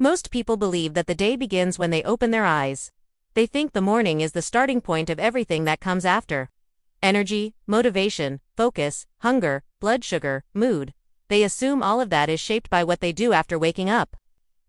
Most people believe that the day begins when they open their eyes. They think the morning is the starting point of everything that comes after. Energy, motivation, focus, hunger, blood sugar, mood. They assume all of that is shaped by what they do after waking up.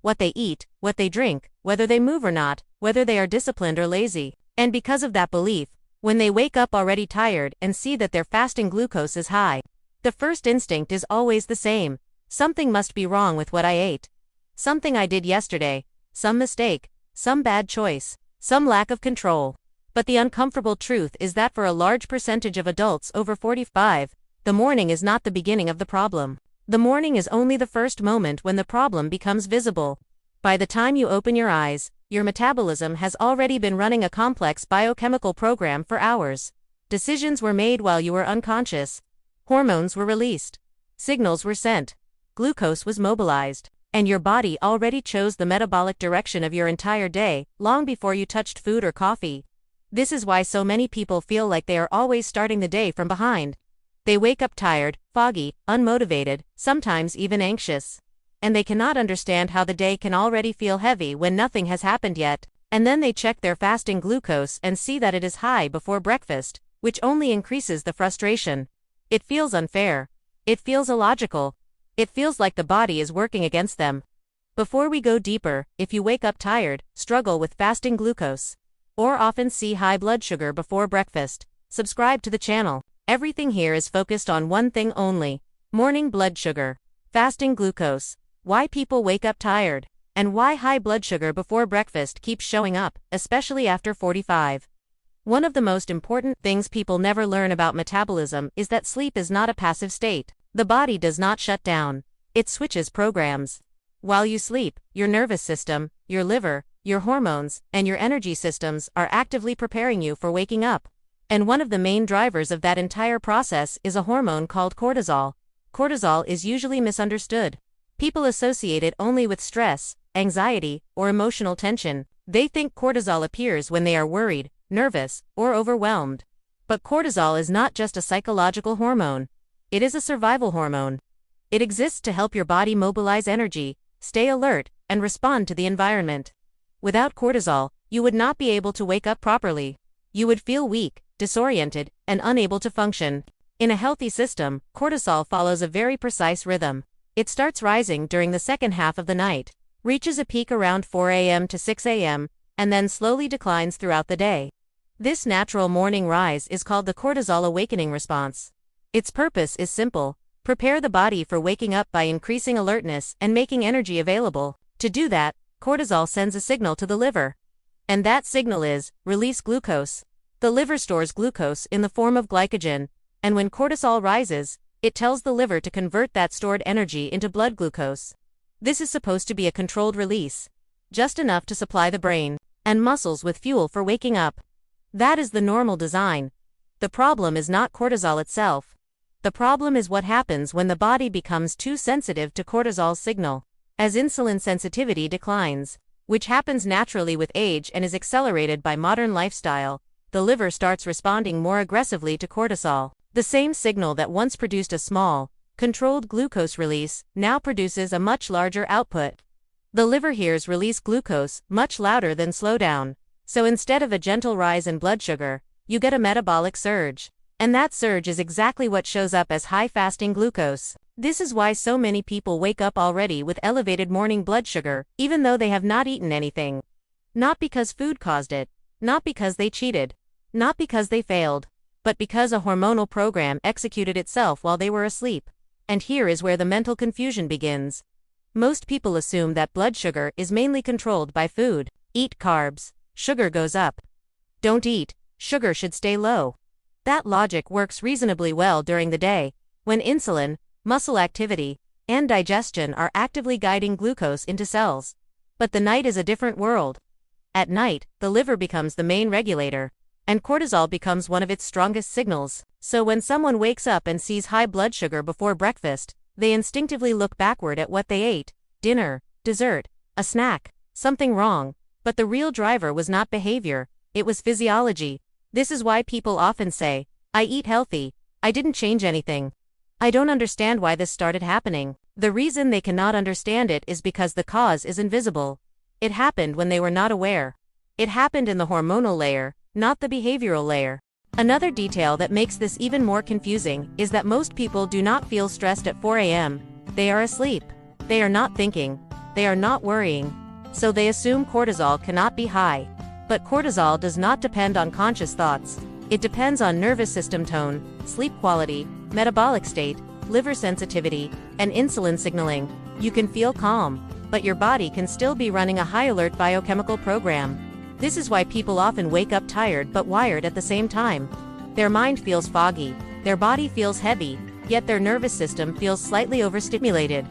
What they eat, what they drink, whether they move or not, whether they are disciplined or lazy. And because of that belief, when they wake up already tired and see that their fasting glucose is high, the first instinct is always the same. Something must be wrong with what I ate. Something I did yesterday, some mistake, some bad choice, some lack of control. But the uncomfortable truth is that for a large percentage of adults over 45, the morning is not the beginning of the problem. The morning is only the first moment when the problem becomes visible. By the time you open your eyes, your metabolism has already been running a complex biochemical program for hours. Decisions were made while you were unconscious. Hormones were released. Signals were sent. Glucose was mobilized. And your body already chose the metabolic direction of your entire day, long before you touched food or coffee. This is why so many people feel like they are always starting the day from behind. They wake up tired, foggy, unmotivated, sometimes even anxious. And they cannot understand how the day can already feel heavy when nothing has happened yet. And then they check their fasting glucose and see that it is high before breakfast, which only increases the frustration. It feels unfair. It feels illogical. It feels like the body is working against them. Before we go deeper, if you wake up tired, struggle with fasting glucose, or often see high blood sugar before breakfast, subscribe to the channel. Everything here is focused on one thing only: morning blood sugar, fasting glucose, why people wake up tired, and why high blood sugar before breakfast keeps showing up, especially after 45. One of the most important things people never learn about metabolism is that sleep is not a passive state. The body does not shut down. It switches programs. While you sleep, your nervous system, your liver, your hormones, and your energy systems are actively preparing you for waking up. And one of the main drivers of that entire process is a hormone called cortisol. Cortisol is usually misunderstood. People associate it only with stress, anxiety, or emotional tension. They think cortisol appears when they are worried, nervous, or overwhelmed. But cortisol is not just a psychological hormone. It is a survival hormone. It exists to help your body mobilize energy, stay alert, and respond to the environment. Without cortisol, you would not be able to wake up properly. You would feel weak, disoriented, and unable to function. In a healthy system, cortisol follows a very precise rhythm. It starts rising during the second half of the night, reaches a peak around 4 a.m. to 6 a.m., and then slowly declines throughout the day. This natural morning rise is called the cortisol awakening response. Its purpose is simple: prepare the body for waking up by increasing alertness and making energy available. To do that, cortisol sends a signal to the liver. And that signal is, release glucose. The liver stores glucose in the form of glycogen, and when cortisol rises, it tells the liver to convert that stored energy into blood glucose. This is supposed to be a controlled release, just enough to supply the brain and muscles with fuel for waking up. That is the normal design. The problem is not cortisol itself. The problem is what happens when the body becomes too sensitive to cortisol's signal. As insulin sensitivity declines, which happens naturally with age and is accelerated by modern lifestyle, the liver starts responding more aggressively to cortisol. The same signal that once produced a small, controlled glucose release now produces a much larger output. The liver hears release glucose much louder than slow down, so instead of a gentle rise in blood sugar, you get a metabolic surge. And that surge is exactly what shows up as high fasting glucose. This is why so many people wake up already with elevated morning blood sugar, even though they have not eaten anything. Not because food caused it, not because they cheated, not because they failed, but because a hormonal program executed itself while they were asleep. And here is where the mental confusion begins. Most people assume that blood sugar is mainly controlled by food. Eat carbs, sugar goes up. Don't eat, sugar should stay low. That logic works reasonably well during the day, when insulin, muscle activity, and digestion are actively guiding glucose into cells. But the night is a different world. At night, the liver becomes the main regulator, and cortisol becomes one of its strongest signals. So when someone wakes up and sees high blood sugar before breakfast, they instinctively look backward at what they ate: dinner, dessert, a snack, something wrong. But the real driver was not behavior, it was physiology. This is why people often say, I eat healthy, I didn't change anything. I don't understand why this started happening. The reason they cannot understand it is because the cause is invisible. It happened when they were not aware. It happened in the hormonal layer, not the behavioral layer. Another detail that makes this even more confusing is that most people do not feel stressed at 4 a.m. They are asleep. They are not thinking. They are not worrying. So they assume cortisol cannot be high. But cortisol does not depend on conscious thoughts. It depends on nervous system tone, sleep quality, metabolic state, liver sensitivity, and insulin signaling. You can feel calm, but your body can still be running a high-alert biochemical program. This is why people often wake up tired but wired at the same time. Their mind feels foggy, their body feels heavy, yet their nervous system feels slightly overstimulated.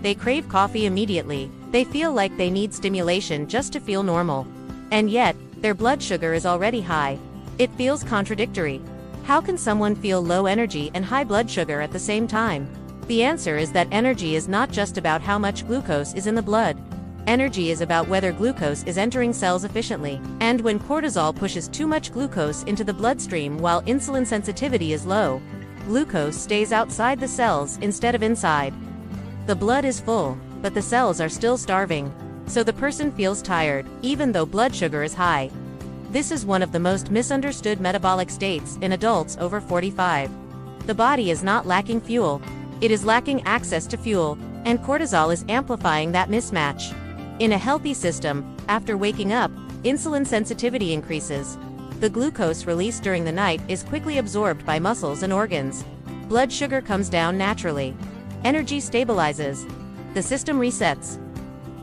They crave coffee immediately. They feel like they need stimulation just to feel normal. And yet, their blood sugar is already high. It feels contradictory. How can someone feel low energy and high blood sugar at the same time? The answer is that energy is not just about how much glucose is in the blood. Energy is about whether glucose is entering cells efficiently. And when cortisol pushes too much glucose into the bloodstream while insulin sensitivity is low, glucose stays outside the cells instead of inside. The blood is full, but the cells are still starving. So the person feels tired, even though blood sugar is high. This is one of the most misunderstood metabolic states in adults over 45. The body is not lacking fuel. It is lacking access to fuel, and cortisol is amplifying that mismatch. In a healthy system, after waking up, insulin sensitivity increases. The glucose released during the night is quickly absorbed by muscles and organs. Blood sugar comes down naturally. Energy stabilizes. The system resets.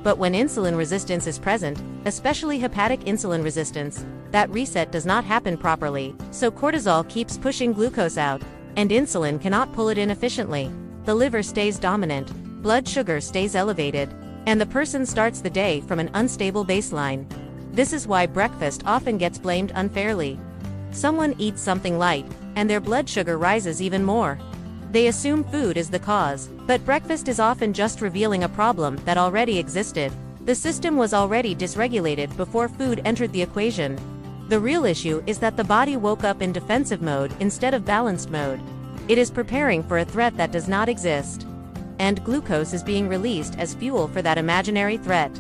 But when insulin resistance is present, especially hepatic insulin resistance, that reset does not happen properly, so cortisol keeps pushing glucose out, and insulin cannot pull it in efficiently. The liver stays dominant, blood sugar stays elevated, and the person starts the day from an unstable baseline. This is why breakfast often gets blamed unfairly. Someone eats something light, and their blood sugar rises even more. They assume food is the cause, but breakfast is often just revealing a problem that already existed. The system was already dysregulated before food entered the equation. The real issue is that the body woke up in defensive mode instead of balanced mode. It is preparing for a threat that does not exist. And glucose is being released as fuel for that imaginary threat.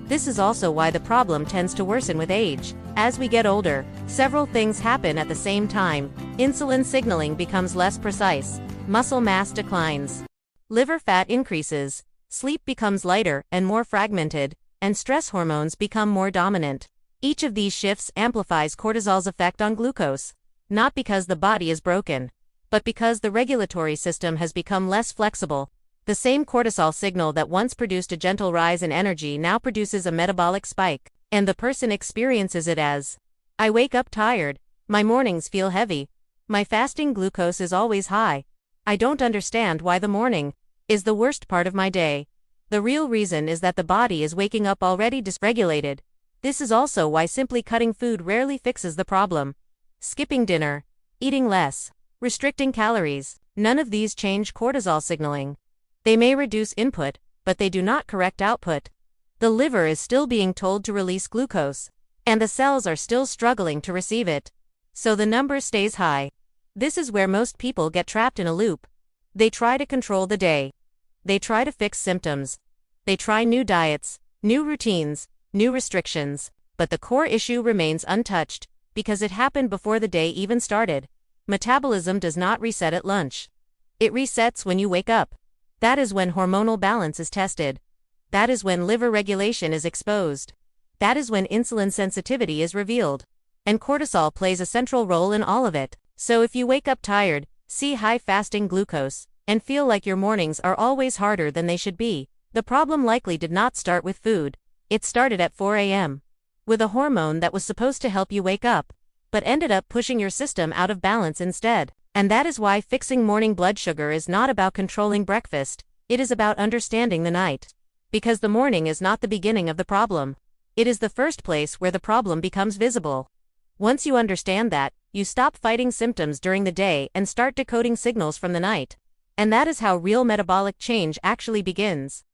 This is also why the problem tends to worsen with age. As we get older, several things happen at the same time. Insulin signaling becomes less precise. Muscle mass declines. Liver fat increases. Sleep becomes lighter and more fragmented, and stress hormones become more dominant. Each of these shifts amplifies cortisol's effect on glucose. Not because the body is broken, but because the regulatory system has become less flexible. The same cortisol signal that once produced a gentle rise in energy now produces a metabolic spike, and the person experiences it as, I wake up tired, my mornings feel heavy, my fasting glucose is always high. I don't understand why the morning is the worst part of my day. The real reason is that the body is waking up already dysregulated. This is also why simply cutting food rarely fixes the problem. Skipping dinner, eating less, restricting calories, none of these change cortisol signaling. They may reduce input, but they do not correct output. The liver is still being told to release glucose, and the cells are still struggling to receive it. So the number stays high. This is where most people get trapped in a loop. They try to control the day. They try to fix symptoms. They try new diets, new routines, new restrictions, but the core issue remains untouched, because it happened before the day even started. Metabolism does not reset at lunch. It resets when you wake up. That is when hormonal balance is tested. That is when liver regulation is exposed. That is when insulin sensitivity is revealed. And cortisol plays a central role in all of it. So if you wake up tired, see high fasting glucose, and feel like your mornings are always harder than they should be, the problem likely did not start with food. It started at 4 a.m. with a hormone that was supposed to help you wake up, but ended up pushing your system out of balance instead. And that is why fixing morning blood sugar is not about controlling breakfast, it is about understanding the night. Because the morning is not the beginning of the problem. It is the first place where the problem becomes visible. Once you understand that, you stop fighting symptoms during the day and start decoding signals from the night. And that is how real metabolic change actually begins.